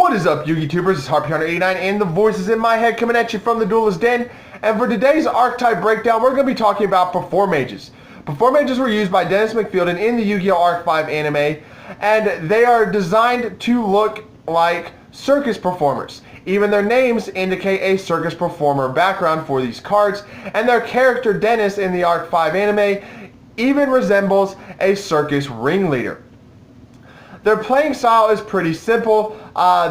What is up, Yu-Gi Tubers? It's Harpy189 and the voices in my head coming at you from the Duelist Den. And for today's Archetype breakdown, we're going to be talking about Performages. Performages were used by Dennis McFielden in the Yu-Gi-Oh! Arc 5 anime, and they are designed to look like circus performers. Even their names indicate a circus performer background for these cards, and their character Dennis in the Arc 5 anime even resembles a circus ringleader. Their playing style is pretty simple.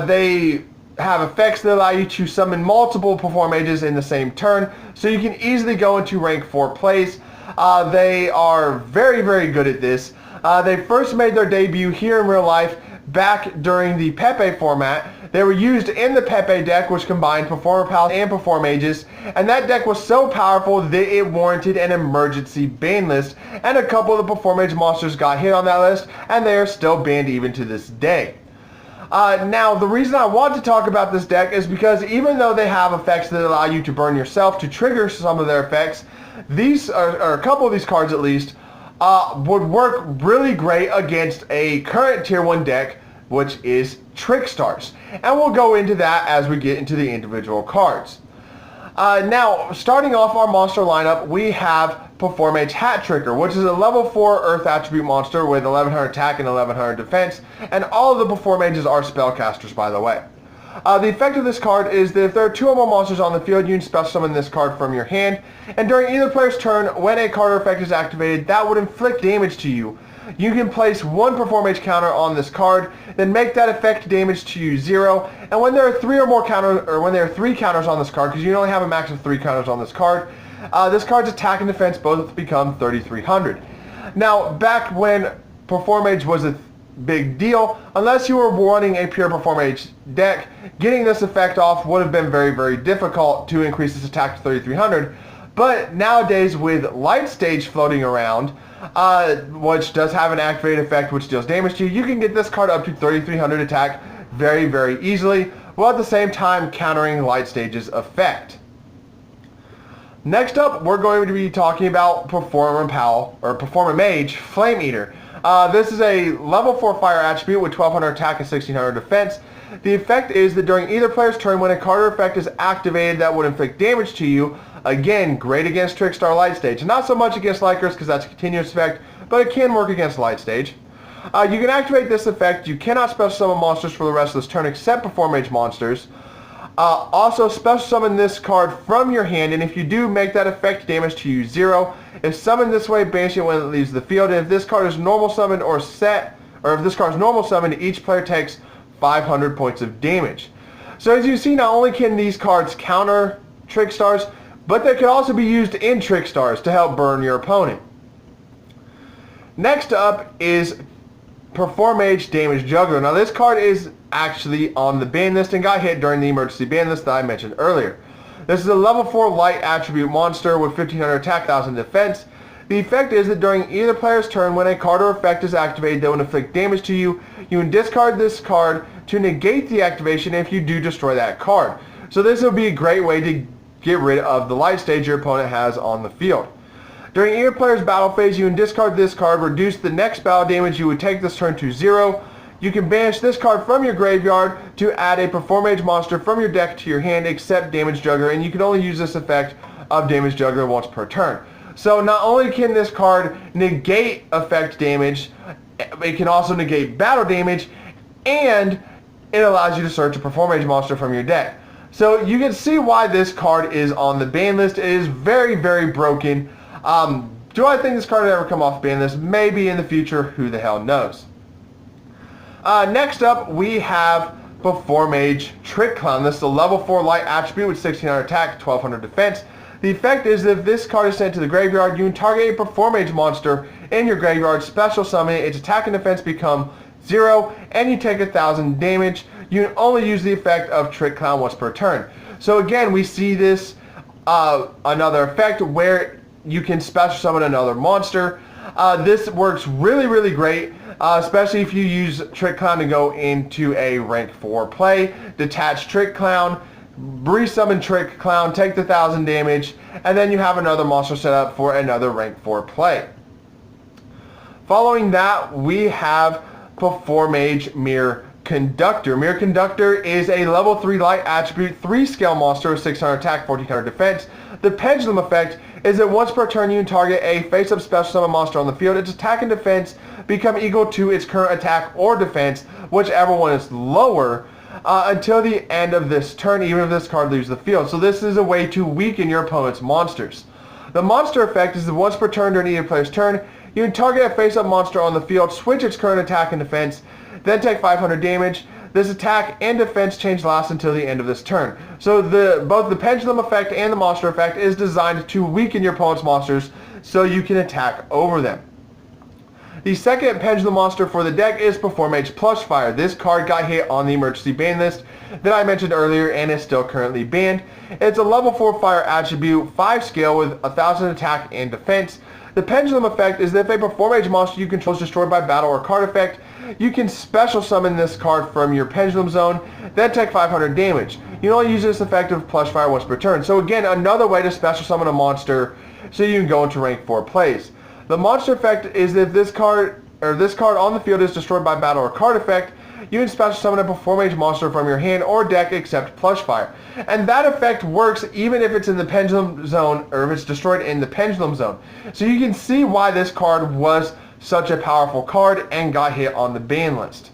They have effects that allow you to summon multiple Performages in the same turn, so you can easily go into rank 4 plays. They are very, very good at this. They first made their debut here in real life back during the Pepe format. They were used in the Pepe deck, which combined Performer Pals and Performages, and that deck was so powerful that it warranted an emergency ban list, and a couple of the Performage monsters got hit on that list, and they are still banned even to this day. Now, the reason I want to talk about this deck is because even though they have effects that allow you to burn yourself to trigger some of their effects, these, or a couple of these cards at least, would work really great against a current Tier 1 deck, which is Trickstars. And we'll go into that as we get into the individual cards. Now, starting off our monster lineup, we have Performage Hat Tricker, which is a level 4 Earth attribute monster with 1100 attack and 1100 defense, and all of the Performages are spellcasters, by the way. The effect of this card is that if there are 2 or more monsters on the field, you can special summon this card from your hand, and during either player's turn, when a card or effect is activated, that would inflict damage to you. You can place 1 Performage counter on this card, then make that effect damage to you 0, and when there are 3 or more counters, or when there are 3 counters on this card, because you only have a max of 3 counters on this card's attack and defense both become 3300. Now, back when Performage was a big deal, unless you were running a pure Performage deck, getting this effect off would have been very, very difficult to increase its attack to 3300. But nowadays, with Light Stage floating around, which does have an activated effect which deals damage to you, you can get this card up to 3300 attack very, very easily, while at the same time countering Light Stage's effect. Next up, we're going to be talking about Performage Flame Eater. This is a level 4 fire attribute with 1200 attack and 1600 defense. The effect is that during either player's turn, when a card or effect is activated that would inflict damage to you, again, great against Trickstar Light Stage. Not so much against Lycris because that's a continuous effect, but it can work against Light Stage. You can activate this effect. You cannot special summon monsters for the rest of this turn except Performage monsters. Also, special summon this card from your hand, and if you do, make that effect damage to you 0. If summoned this way, banish it when it leaves the field, and if this card is normal summoned or set, or if this card is normal summoned, each player takes 500 points of damage. So as you see, not only can these cards counter Trickstars, but they can also be used in Trickstars to help burn your opponent. Next up is Performage Damage Juggler. Now this card is actually on the ban list and got hit during the emergency ban list that I mentioned earlier. This is a level 4 light attribute monster with 1500 attack, 1000 defense. The effect is that during either player's turn, when a card or effect is activated that will inflict damage to you, you can discard this card to negate the activation if you do destroy that card. So this will be a great way to get rid of the light stage your opponent has on the field. During either player's battle phase, you can discard this card, reduce the next battle damage you would take this turn to 0. You can banish this card from your graveyard to add a Performage monster from your deck to your hand except Damage Juggler, and you can only use this effect of Damage Juggler once per turn. So not only can this card negate effect damage, it can also negate battle damage, and it allows you to search a Performage monster from your deck. So you can see why this card is on the ban list. It is very, very broken. Do I think this card will ever come off the ban list? Maybe in the future. Who the hell knows? Next up, we have Performage Trick Clown. This is a level 4 light attribute with 1600 attack, 1200 defense. The effect is that if this card is sent to the graveyard, you can target a Performage monster in your graveyard, special summon it, its attack and defense become 0, and you take 1000 damage. You can only use the effect of Trick Clown once per turn. So again, we see this another effect where you can special summon another monster. This works really, really great, especially if you use Trick Clown to go into a rank 4 play. Detach Trick Clown, resummon Trick Clown, take the 1000 damage, and then you have another monster set up for another rank 4 play. Following that, we have Performage Mirror Conductor. Mere Conductor is a level 3 light attribute, 3 scale monster with 600 attack, 1400 defense. The Pendulum effect is that once per turn you target a face-up special summon monster on the field, its attack and defense become equal to its current attack or defense, whichever one is lower, until the end of this turn, even if this card leaves the field. So this is a way to weaken your opponent's monsters. The monster effect is that once per turn during either player's turn, you can target a face-up monster on the field, switch its current attack and defense, then take 500 damage. This attack and defense change lasts until the end of this turn. So both the Pendulum effect and the monster effect is designed to weaken your opponent's monsters so you can attack over them. The second Pendulum monster for the deck is Performage Plushfire. This card got hit on the emergency ban list that I mentioned earlier and is still currently banned. It's a level 4 fire attribute, 5 scale with 1000 attack and defense. The Pendulum effect is that if a Performage monster you control is destroyed by battle or card effect, you can special summon this card from your Pendulum zone, then take 500 damage. You can only use this effect of Plushfire once per turn. So again, another way to special summon a monster so you can go into rank 4 plays. The monster effect is that this card on the field is destroyed by battle or card effect, you can special summon a Performage monster from your hand or deck except Plushfire. And that effect works even if it's in the Pendulum zone or if it's destroyed in the Pendulum zone. So you can see why this card was such a powerful card and got hit on the ban list.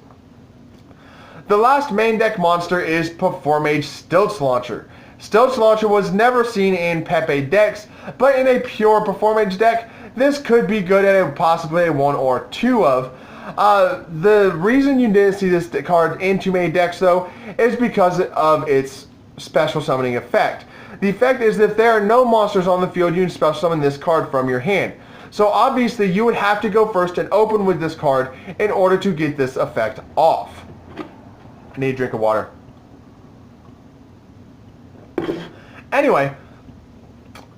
The last main deck monster is Performage Stilts Launcher. Stilts Launcher was never seen in Pepe decks, but in a pure Performage deck, this could be good at possibly a 1 or 2 of. The reason you didn't see this card in too many decks though is because of its special summoning effect. The effect is that if there are no monsters on the field, you can special summon this card from your hand. So obviously you would have to go first and open with this card in order to get this effect off. I need a drink of water. Anyway,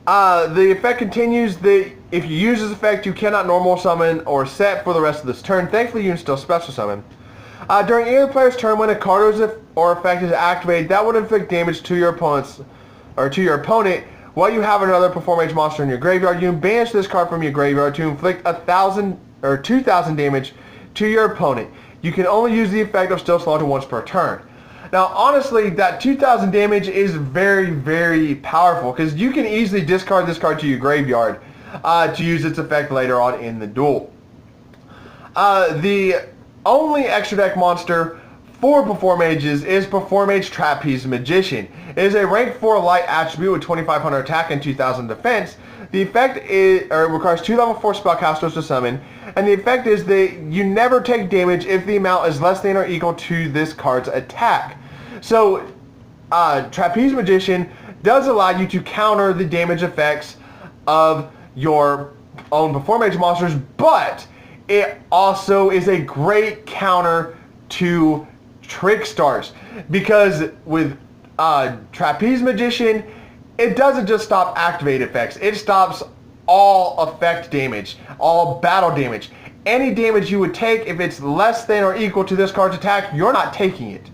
the effect continues that if you use this effect, you cannot normal summon or set for the rest of this turn. Thankfully, you can still special summon. During either player's turn, when a card or effect is activated, that would inflict damage to your opponent. While you have another Performage monster in your graveyard, you can banish this card from your graveyard to inflict 1,000 or 2,000 damage to your opponent. You can only use the effect of Stilts Launcher once per turn. Now, honestly, that 2,000 damage is very, very powerful because you can easily discard this card to your graveyard to use its effect later on in the duel. The only extra deck monster for Performages is Performage Trapeze Magician. It is a rank 4 light attribute with 2,500 attack and 2,000 defense. The effect requires 2 level 4 spellcasters to summon, and the effect is that you never take damage if the amount is less than or equal to this card's attack. So, Trapeze Magician does allow you to counter the damage effects of your own Performage monsters, but it also is a great counter to Trick Stars, because with Trapeze Magician, it doesn't just stop activate effects, it stops all effect damage, all battle damage. Any damage you would take, if it's less than or equal to this card's attack, you're not taking it.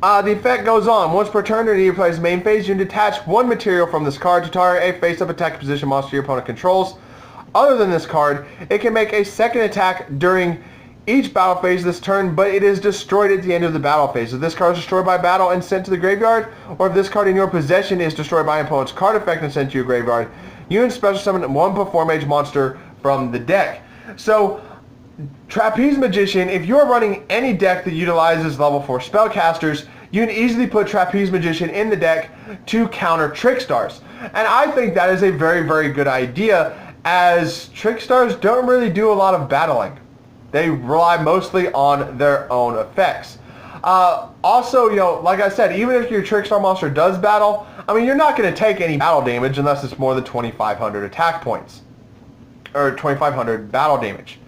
The effect goes on. Once per turn during either player's main phase, you can detach 1 material from this card to target a face-up attack position monster your opponent controls. Other than this card, it can make a second attack during each battle phase this turn, but it is destroyed at the end of the battle phase. If this card is destroyed by battle and sent to the graveyard, or if this card in your possession is destroyed by an opponent's card effect and sent to your graveyard, you can special summon 1 Performage monster from the deck. So, Trapeze Magician, if you're running any deck that utilizes level 4 spellcasters, you can easily put Trapeze Magician in the deck to counter Trick Stars. And I think that is a very, very good idea, as Trick Stars don't really do a lot of battling. They rely mostly on their own effects. Also, like I said, even if your Trick Star monster does battle, I mean, you're not going to take any battle damage unless it's more than 2,500 attack points. Or 2,500 battle damage.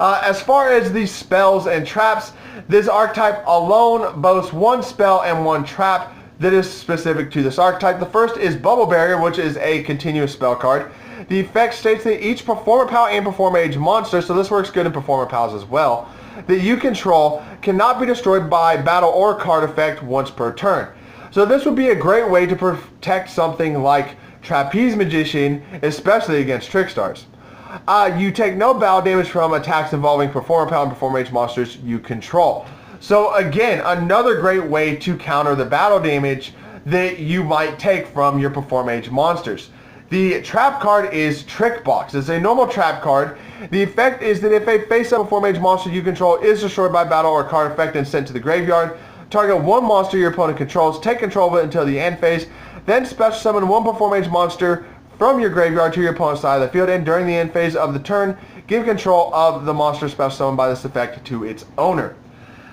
As far as the spells and traps, this archetype alone boasts 1 spell and 1 trap that is specific to this archetype. The first is Bubble Barrier, which is a continuous spell card. The effect states that each Performer Pal and Performage monster, so this works good in Performer Pals as well, that you control cannot be destroyed by battle or card effect once per turn. So this would be a great way to protect something like Trapeze Magician, especially against Trick Stars. You take no battle damage from attacks involving Performer Pal and Performage monsters you control. So again, another great way to counter the battle damage that you might take from your Performage monsters. The trap card is Trick Box. It's a normal trap card. The effect is that if a face-up Performage monster you control is destroyed by battle or card effect and sent to the graveyard, target one monster your opponent controls, take control of it until the end phase, then special summon one Performage monster from your graveyard to your opponent's side of the field, and during the end phase of the turn, give control of the monster special summoned by this effect to its owner.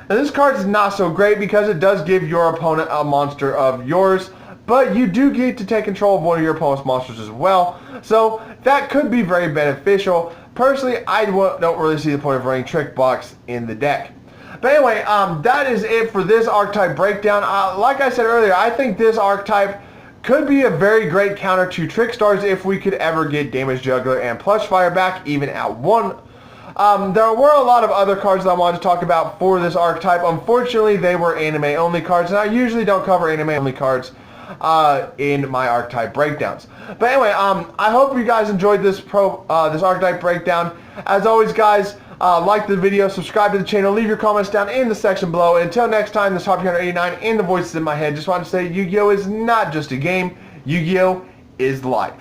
Now this card is not so great because it does give your opponent a monster of yours, but you do get to take control of one of your opponent's monsters as well, so that could be very beneficial. Personally, I don't really see the point of running Trick Box in the deck. But anyway, that is it for this archetype breakdown. Like I said earlier, I think this archetype could be a very great counter to Trick Stars if we could ever get Damage Juggler and Plush Fire back, even at 1. There were a lot of other cards that I wanted to talk about for this archetype. Unfortunately, they were anime-only cards, and I usually don't cover anime-only cards in my archetype breakdowns. But anyway, I hope you guys enjoyed this archetype breakdown. As always, guys, like the video, subscribe to the channel, leave your comments down in the section below. And until next time, this is Tahlequah in the voices in my head. Just want to say Yu-Gi-Oh is not just a game. Yu-Gi-Oh is life.